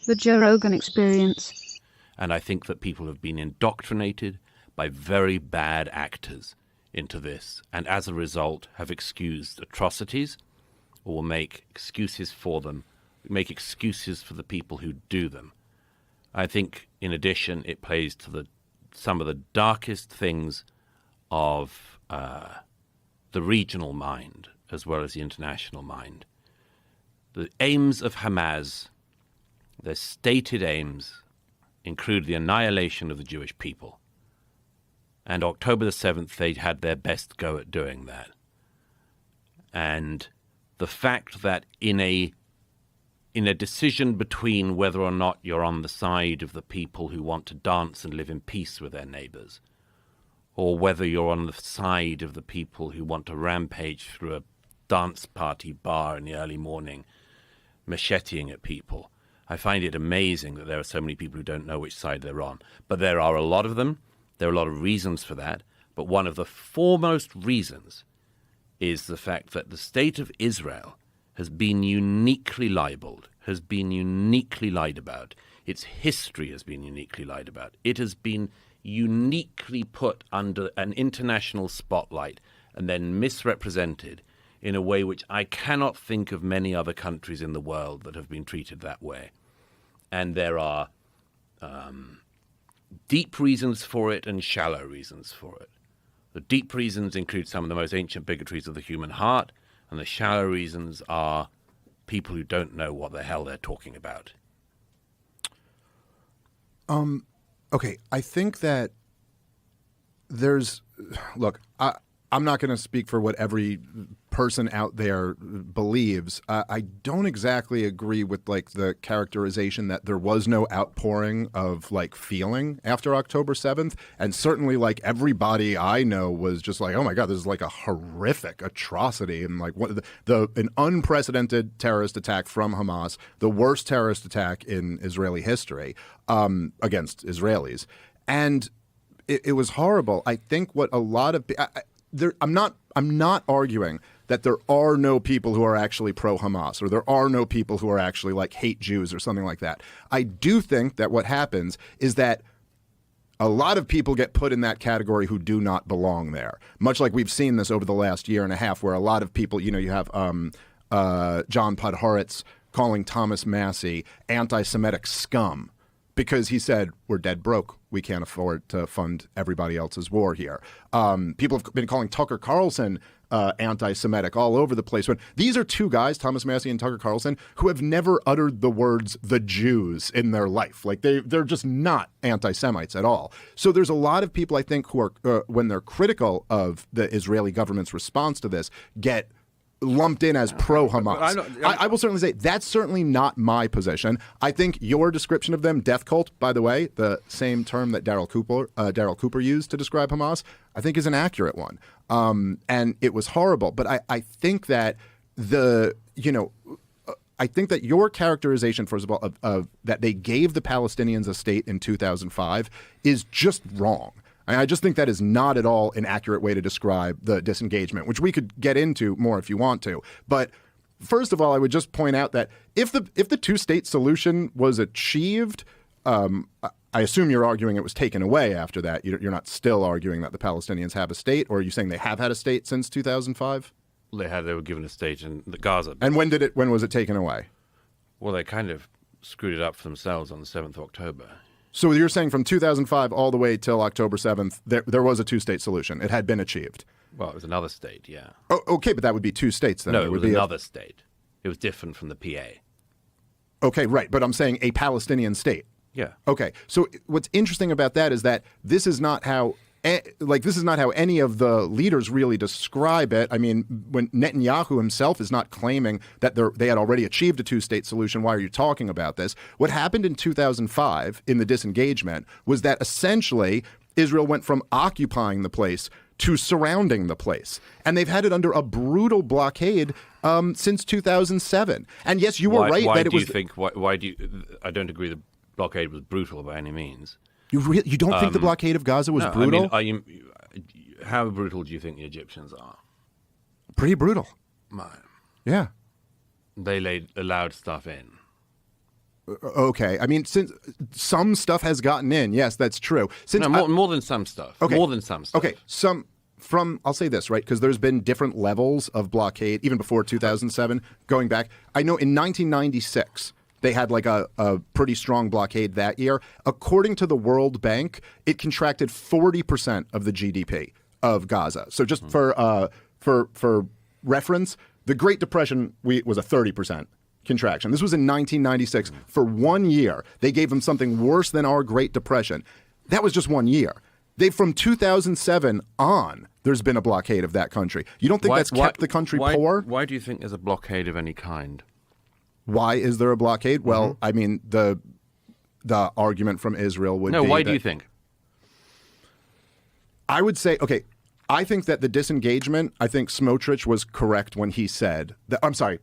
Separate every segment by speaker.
Speaker 1: The Joe Rogan Experience.
Speaker 2: And I think that people have been indoctrinated by very bad actors into this, and as a result have excused atrocities or will make excuses for them, make excuses for the people who do them. I think, in addition, it plays to some of the darkest things of the regional mind as well as the international mind. The aims of Hamas, their stated aims, include the annihilation of the Jewish people. And October the 7th, they had their best go at doing that. And the fact that in a decision between whether or not you're on the side of the people who want to dance and live in peace with their neighbors, or whether you're on the side of the people who want to rampage through a dance party bar in the early morning, macheteing at people, I find it amazing that there are so many people who don't know which side they're on. But there are a lot of them. There are a lot of reasons for that. But one of the foremost reasons is the fact that the state of Israel has been uniquely libeled, has been uniquely lied about. Its history has been uniquely lied about. It has been uniquely put under an international spotlight and then misrepresented in a way which I cannot think of many other countries in the world that have been treated that way. And there are deep reasons for it and shallow reasons for it. The deep reasons include some of the most ancient bigotries of the human heart, and the shallow reasons are people who don't know what the hell they're talking about.
Speaker 3: Okay, I think that look, I'm not going to speak for what every person out there believes. I don't exactly agree with like the characterization that there was no outpouring of like feeling after October 7th. And certainly like everybody I know was just like, oh my God, this is like a horrific atrocity. And like an unprecedented terrorist attack from Hamas, the worst terrorist attack in Israeli history against Israelis. And it was horrible. I think what a lot of I'm not arguing that there are no people who are actually pro-Hamas or there are no people who are actually like hate Jews or something like that. I do think that what happens is that a lot of people get put in that category who do not belong there. Much like we've seen this over the last year and a half, where a lot of people, you have John Podhoretz calling Thomas Massie anti-Semitic scum because he said, we're dead broke. We can't afford to fund everybody else's war here. People have been calling Tucker Carlson anti-Semitic all over the place. When these are two guys, Thomas Massie and Tucker Carlson, who have never uttered the words "the Jews" in their life. Like they're just not anti-Semites at all. So there's a lot of people, I think, who are when they're critical of the Israeli government's response to this, get lumped in as pro-Hamas. I will certainly say that's certainly not my position. I think your description of them, death cult, by the way, the same term that Daryl Cooper used to describe Hamas, I think is an accurate one. And it was horrible. But I think that I think that your characterization, first of all, of that they gave the Palestinians a state in 2005 is just wrong. I just think that is not at all an accurate way to describe the disengagement, which we could get into more if you want to. But first of all, I would just point out that if the two-state solution was achieved, I assume you're arguing it was taken away after that. You're not still arguing that the Palestinians have a state, or are you saying they have had a state since 2005?
Speaker 2: They were given a state in Gaza.
Speaker 3: And when was it taken away?
Speaker 2: Well, they kind of screwed it up for themselves on the 7th of October.
Speaker 3: So you're saying from 2005 all the way till October 7th, there was a two-state solution. It had been achieved.
Speaker 2: Well, it was another state, yeah.
Speaker 3: Oh, okay, but that would be two states then.
Speaker 2: No, it was another state. It was different from the PA.
Speaker 3: Okay, right, but I'm saying a Palestinian state.
Speaker 2: Yeah.
Speaker 3: Okay, so what's interesting about that is that this is not how any of the leaders really describe it. I mean, when Netanyahu himself is not claiming that they had already achieved a two-state solution, why are you talking about this? What happened in 2005 in the disengagement was that essentially Israel went from occupying the place to surrounding the place. And they've had it under a brutal blockade since 2007. And yes, you were right that it was...
Speaker 2: I don't agree the blockade was brutal by any means.
Speaker 3: You don't think the blockade of Gaza was brutal?
Speaker 2: I mean, how brutal do you think the Egyptians are?
Speaker 3: Pretty brutal. Yeah.
Speaker 2: They allowed stuff in.
Speaker 3: Okay. I mean, since some stuff has gotten in, yes, that's true. Since
Speaker 2: more than some stuff.
Speaker 3: Okay.
Speaker 2: More than some stuff.
Speaker 3: Okay, I'll say this, right, because there's been different levels of blockade, even before 2007, going back. I know in 1996, they had like a pretty strong blockade that year. According to the World Bank, it contracted 40% of the GDP of Gaza. So just for reference, the Great Depression was a 30% contraction. This was in 1996. For 1 year, they gave them something worse than our Great Depression. That was just 1 year. From 2007 on, there's been a blockade of that country. You don't think that's kept the country poor?
Speaker 2: Why do you think there's a blockade of any kind?
Speaker 3: Why is there a blockade? Well, I mean, the argument from Israel would be...
Speaker 2: No, why do you think?
Speaker 3: I would say, okay, I think that the disengagement, I think Smotrich was correct when he said that, I'm sorry,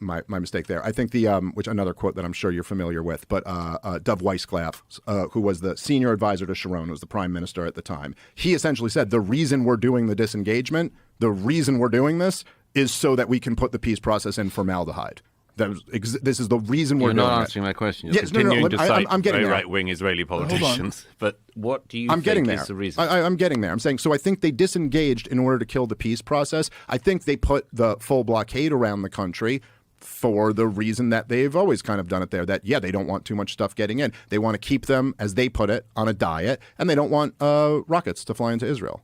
Speaker 3: my mistake there. I think which another quote that I'm sure you're familiar with, but Dov Weissklaff, who was the senior advisor to Sharon, who was the prime minister at the time, he essentially said the reason we're doing the disengagement, the reason we're doing this is so that we can put the peace process in formaldehyde. This is the reason we're doing it.
Speaker 2: You're not answering my question. You're continuing to cite very right-wing Israeli politicians. But what do you think is the reason?
Speaker 3: I'm getting there. I'm saying, so I think they disengaged in order to kill the peace process. I think they put the full blockade around the country for the reason that they've always kind of done it there, that, they don't want too much stuff getting in. They want to keep them, as they put it, on a diet, and they don't want rockets to fly into Israel.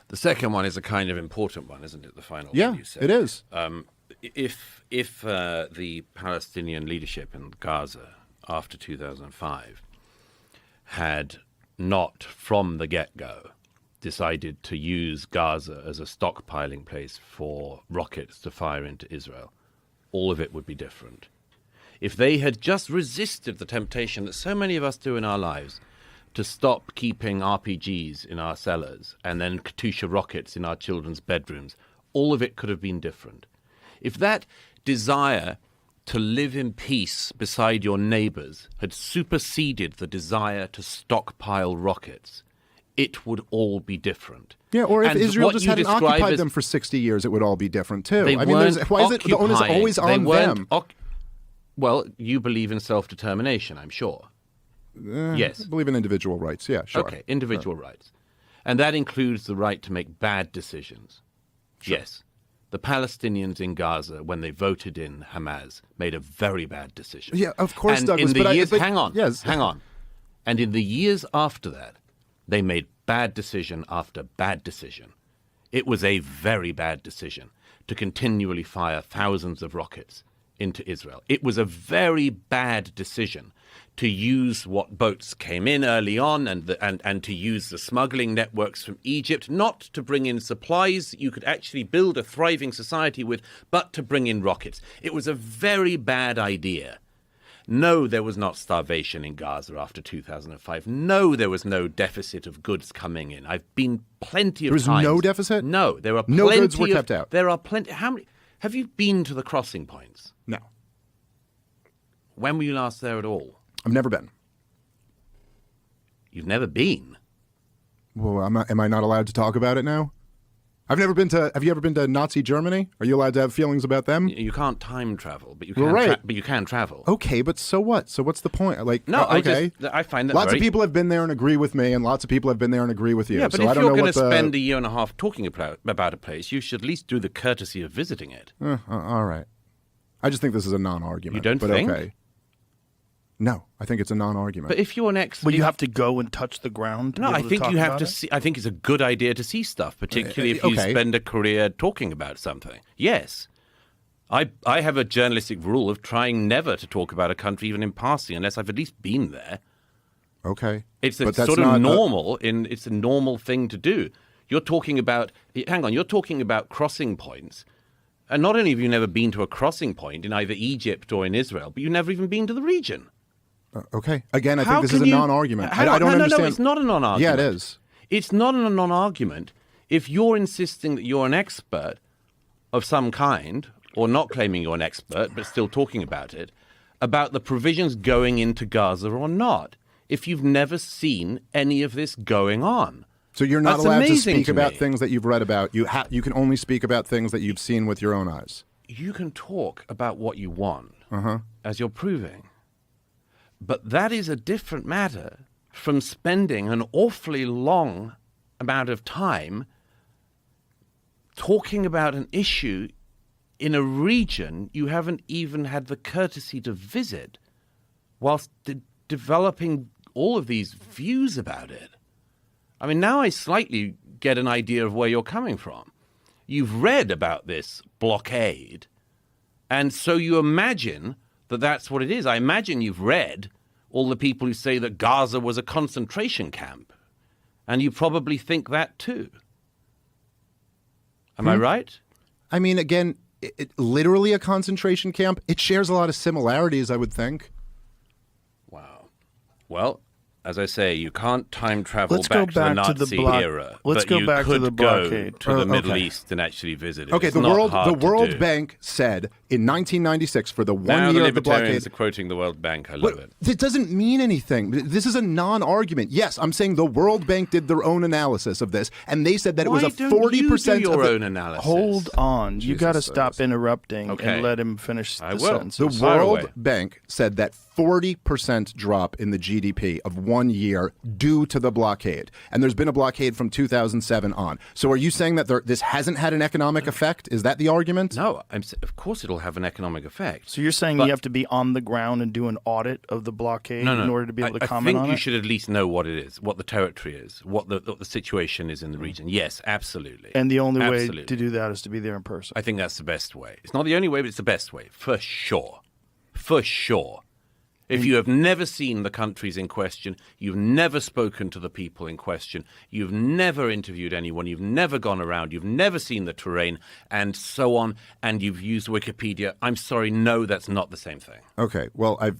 Speaker 2: The second one is a kind of important one, isn't it? The final one you said.
Speaker 3: It is.
Speaker 2: If the Palestinian leadership in Gaza after 2005 had not from the get-go decided to use Gaza as a stockpiling place for rockets to fire into Israel, all of it would be different. If they had just resisted the temptation that so many of us do in our lives to stop keeping RPGs in our cellars and then Katyusha rockets in our children's bedrooms, all of it could have been different. If that desire to live in peace beside your neighbors had superseded the desire to stockpile rockets, it would all be different.
Speaker 3: Yeah, or if Israel just hadn't occupied them for 60 years, it would all be different too.
Speaker 2: I mean, why is it the onus always on them? Well, you believe in self-determination, I'm sure. Yes.
Speaker 3: I believe in individual rights, yeah, sure.
Speaker 2: Okay, individual rights. And that includes the right to make bad decisions. Sure. Yes. The Palestinians in Gaza, when they voted in Hamas, made a very bad decision.
Speaker 3: Yeah, of course,
Speaker 2: and
Speaker 3: Douglas.
Speaker 2: Hang on. And in the years after that, they made bad decision after bad decision. It was a very bad decision to continually fire thousands of rockets into Israel. It was a very bad decision to use what boats came in early on and to use the smuggling networks from Egypt, not to bring in supplies you could actually build a thriving society with, but to bring in rockets. It was a very bad idea. No, there was not starvation in Gaza after 2005. No, there was no deficit of goods coming in. I've been plenty of times.
Speaker 3: There was no deficit?
Speaker 2: No, there are plenty.
Speaker 3: No goods were kept out.
Speaker 2: There are plenty. How many? Have you been to the crossing points?
Speaker 3: No.
Speaker 2: When were you last there at all?
Speaker 3: I've never been.
Speaker 2: You've never been?
Speaker 3: Well, am I not allowed to talk about it now? Have you ever been to Nazi Germany? Are you allowed to have feelings about them?
Speaker 2: You can't time travel, but you can. But you can travel.
Speaker 3: Okay, but so what? So what's the point? Like,
Speaker 2: no,
Speaker 3: okay.
Speaker 2: I find that
Speaker 3: lots of people have been there and agree with me, and lots of people have been there and agree with you.
Speaker 2: Yeah, but
Speaker 3: so
Speaker 2: if you're going to spend a year and a half talking about a place, you should at least do the courtesy of visiting it.
Speaker 3: All right. I just think this is a non-argument.
Speaker 2: You don't
Speaker 3: but
Speaker 2: think?
Speaker 3: Okay. No, I think it's a non-argument.
Speaker 2: But if you're an expert,
Speaker 4: well, you have to go and touch the ground.
Speaker 2: No, I think you have to see. I think it's a good idea to see stuff, particularly if you spend a career talking about something. Yes, I have a journalistic rule of trying never to talk about a country even in passing unless I've at least been there.
Speaker 3: Okay,
Speaker 2: it's a sort of normal. It's a normal thing to do. You're talking about. Hang on, you're talking about crossing points. And not only have you never been to a crossing point in either Egypt or in Israel, but you've never even been to the region.
Speaker 3: Okay. Again, I think this is a non-argument. I don't understand.
Speaker 2: No, it's not a non-argument.
Speaker 3: Yeah, it is.
Speaker 2: It's not a non-argument if you're insisting that you're an expert of some kind, or not claiming you're an expert, but still talking about it, about the provisions going into Gaza or not, if you've never seen any of this going on.
Speaker 3: So you're not allowed to speak about things that you've read about. You can only speak about things that you've seen with your own eyes.
Speaker 2: You can talk about what you want, as you're proving. But that is a different matter from spending an awfully long amount of time talking about an issue in a region you haven't even had the courtesy to visit, whilst developing all of these views about it. I mean, now I slightly get an idea of where you're coming from. You've read about this blockade, and so you imagine that that's what it is. I imagine you've read all the people who say that Gaza was a concentration camp, and you probably think that too. Am I right?
Speaker 3: I mean, again, literally a concentration camp. It shares a lot of similarities, I would think.
Speaker 2: Wow. Well, as I say, you can't time travel
Speaker 4: Let's go
Speaker 2: back to the
Speaker 4: back to
Speaker 2: Nazi
Speaker 4: the
Speaker 2: era.
Speaker 4: Let's
Speaker 2: but
Speaker 4: go
Speaker 2: you
Speaker 4: back to
Speaker 2: could
Speaker 4: the blockade.
Speaker 2: go to the Middle
Speaker 3: okay.
Speaker 2: East and actually visit it.
Speaker 3: Okay,
Speaker 2: It's
Speaker 3: the
Speaker 2: not hard to
Speaker 3: World
Speaker 2: do.
Speaker 3: Bank said in 1996 for the
Speaker 2: Now
Speaker 3: one
Speaker 2: the
Speaker 3: year of the
Speaker 2: libertarians
Speaker 3: blockade.
Speaker 2: are quoting the World Bank. I love it.
Speaker 3: It doesn't mean anything. This is a non-argument. Yes, I'm saying the World Bank did their own analysis of this, and they said that
Speaker 2: Why
Speaker 3: it was a
Speaker 2: don't
Speaker 3: 40%
Speaker 2: you do your
Speaker 3: of the,
Speaker 2: own analysis?
Speaker 4: Hold on. You got to
Speaker 3: Jesus,
Speaker 4: stop interrupting
Speaker 2: Okay.
Speaker 4: and let him finish
Speaker 2: I
Speaker 4: the
Speaker 2: will.
Speaker 4: sentence.
Speaker 3: The
Speaker 2: Fire
Speaker 3: World
Speaker 2: away.
Speaker 3: Bank said that 40% drop in the GDP of 1 year due to the blockade. And there's been a blockade from 2007 on. So are you saying that this hasn't had an economic effect? Is that the argument?
Speaker 2: No, of course it'll have an economic effect.
Speaker 4: So you're saying
Speaker 2: But-
Speaker 4: you have to be on the ground and do an audit of the blockade
Speaker 2: No.
Speaker 4: in order to be able to
Speaker 2: I
Speaker 4: comment
Speaker 2: think
Speaker 4: on
Speaker 2: you
Speaker 4: it?
Speaker 2: should at least know what it is, what the territory is, what the situation is in the region. Yes, absolutely.
Speaker 4: And the only way
Speaker 2: Absolutely.
Speaker 4: to do that is to be there in person.
Speaker 2: I think that's the best way. It's not the only way, but it's the best way, for sure. For sure. If you have never seen the countries in question, you've never spoken to the people in question, you've never interviewed anyone, you've never gone around, you've never seen the terrain, and so on, and you've used Wikipedia, I'm sorry, no, that's not the same thing.
Speaker 3: Okay, well, I've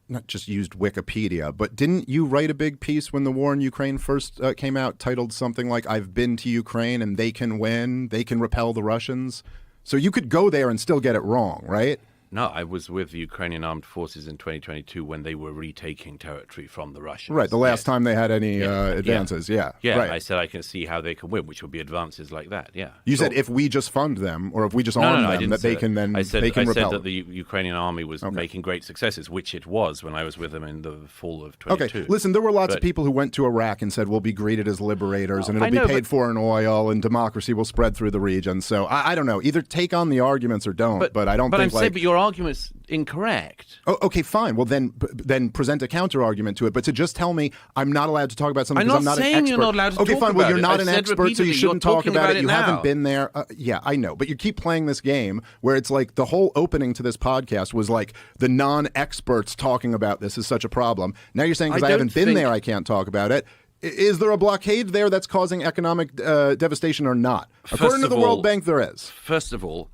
Speaker 3: not just used Wikipedia, but didn't you write a big piece when the war in Ukraine first came out titled something like, I've been to Ukraine and they can win, they can repel the Russians? So you could go there and still get it wrong, right?
Speaker 2: No, I was with the Ukrainian armed forces in 2022 when they were retaking territory from the Russians.
Speaker 3: Right, the last
Speaker 2: Yes.
Speaker 3: time they had any advances, yeah.
Speaker 2: Yeah,
Speaker 3: right.
Speaker 2: I said I can see how they can win, which would be advances like that, yeah.
Speaker 3: You
Speaker 2: Sure.
Speaker 3: said if we just fund them, or if we just
Speaker 2: No,
Speaker 3: arm
Speaker 2: I
Speaker 3: them,
Speaker 2: didn't
Speaker 3: that
Speaker 2: say
Speaker 3: they can then
Speaker 2: I said,
Speaker 3: they can
Speaker 2: I
Speaker 3: repel.
Speaker 2: said that the Ukrainian army was making great successes, which it was when I was with them in the fall of 22.
Speaker 3: Okay, listen, there were lots of
Speaker 2: But-
Speaker 3: people who went to Iraq and said we'll be greeted as liberators and
Speaker 2: I
Speaker 3: it'll
Speaker 2: know,
Speaker 3: be paid
Speaker 2: but-
Speaker 3: for in oil and democracy will spread through the region. So I don't know. Either take on the arguments or don't. But I don't
Speaker 2: But
Speaker 3: think
Speaker 2: I'm saying, but your argument's incorrect.
Speaker 3: Oh, okay, fine. Well, then present a counter argument to it. But to just tell me I'm not allowed to talk about something
Speaker 2: I'm
Speaker 3: because I'm
Speaker 2: not
Speaker 3: not an
Speaker 2: saying
Speaker 3: expert.
Speaker 2: you're not allowed to
Speaker 3: okay,
Speaker 2: talk
Speaker 3: fine. Well,
Speaker 2: about
Speaker 3: you're
Speaker 2: it.
Speaker 3: not
Speaker 2: I've
Speaker 3: an
Speaker 2: said
Speaker 3: expert, so you
Speaker 2: repeatedly,
Speaker 3: shouldn't
Speaker 2: you're
Speaker 3: talk
Speaker 2: talking
Speaker 3: about
Speaker 2: about
Speaker 3: it.
Speaker 2: it
Speaker 3: You
Speaker 2: now.
Speaker 3: haven't been there. Yeah, I know. But you keep playing this game where it's like the whole opening to this podcast was like the non-experts talking about this is such a problem. Now you're saying because I
Speaker 2: don't
Speaker 3: haven't been
Speaker 2: think-
Speaker 3: there, I can't talk about it. Is there a blockade there that's causing economic devastation or not? According to
Speaker 2: of
Speaker 3: the
Speaker 2: all-
Speaker 3: World Bank, there is.
Speaker 2: First of all,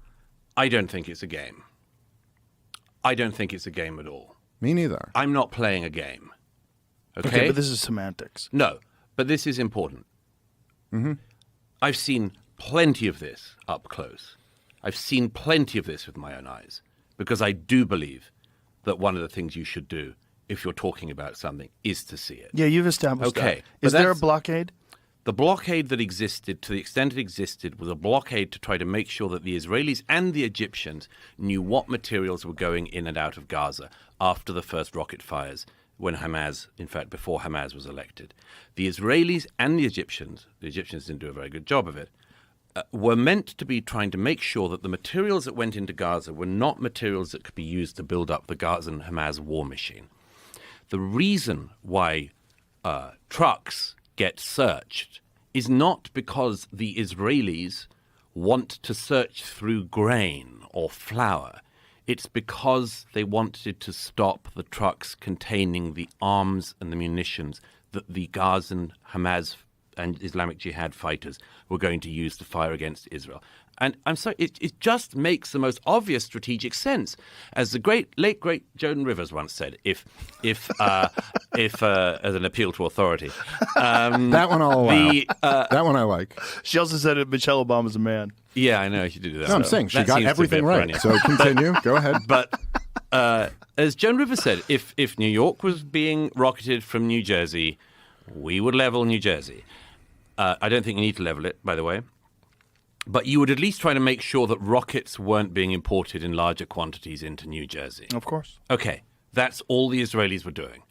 Speaker 2: I don't think it's a game. I don't think it's a game at all.
Speaker 3: Me neither.
Speaker 2: I'm not playing a game. Okay?
Speaker 4: Okay, but this is semantics.
Speaker 2: No, but this is important. I've seen plenty of this up close. I've seen plenty of this with my own eyes because I do believe that one of the things you should do if you're talking about something is to see it.
Speaker 4: Yeah, you've established
Speaker 2: Okay,
Speaker 4: that.
Speaker 2: but
Speaker 4: Is there a
Speaker 2: that's-
Speaker 4: blockade?
Speaker 2: The blockade that existed, to the extent it existed, was a blockade to try to make sure that the Israelis and the Egyptians knew what materials were going in and out of Gaza after the first rocket fires when Hamas, in fact, before Hamas was elected. The Israelis and the Egyptians didn't do a very good job of it, were meant to be trying to make sure that the materials that went into Gaza were not materials that could be used to build up the Gazan Hamas war machine. The reason why trucks get searched is not because the Israelis want to search through grain or flour. It's because they wanted to stop the trucks containing the arms and the munitions that the Gazan Hamas and Islamic Jihad fighters were going to use to fire against Israel. And I'm sorry, it just makes the most obvious strategic sense. As the late great Joan Rivers once said, if as an appeal to authority.
Speaker 3: That one I'll allow. That one I like.
Speaker 4: She also said that Michelle Obama's a man.
Speaker 2: Yeah, I know, she did do that.
Speaker 3: No, I'm saying she
Speaker 2: That
Speaker 3: got
Speaker 2: seems to be
Speaker 3: everything
Speaker 2: a
Speaker 3: right.
Speaker 2: perennial.
Speaker 3: So continue. Go ahead.
Speaker 2: But as Joan Rivers said, if New York was being rocketed from New Jersey, we would level New Jersey. I don't think you need to level it, by the way. But you would at least try to make sure that rockets weren't being imported in larger quantities into New Jersey.
Speaker 4: Of course.
Speaker 2: Okay, That's all the Israelis were doing.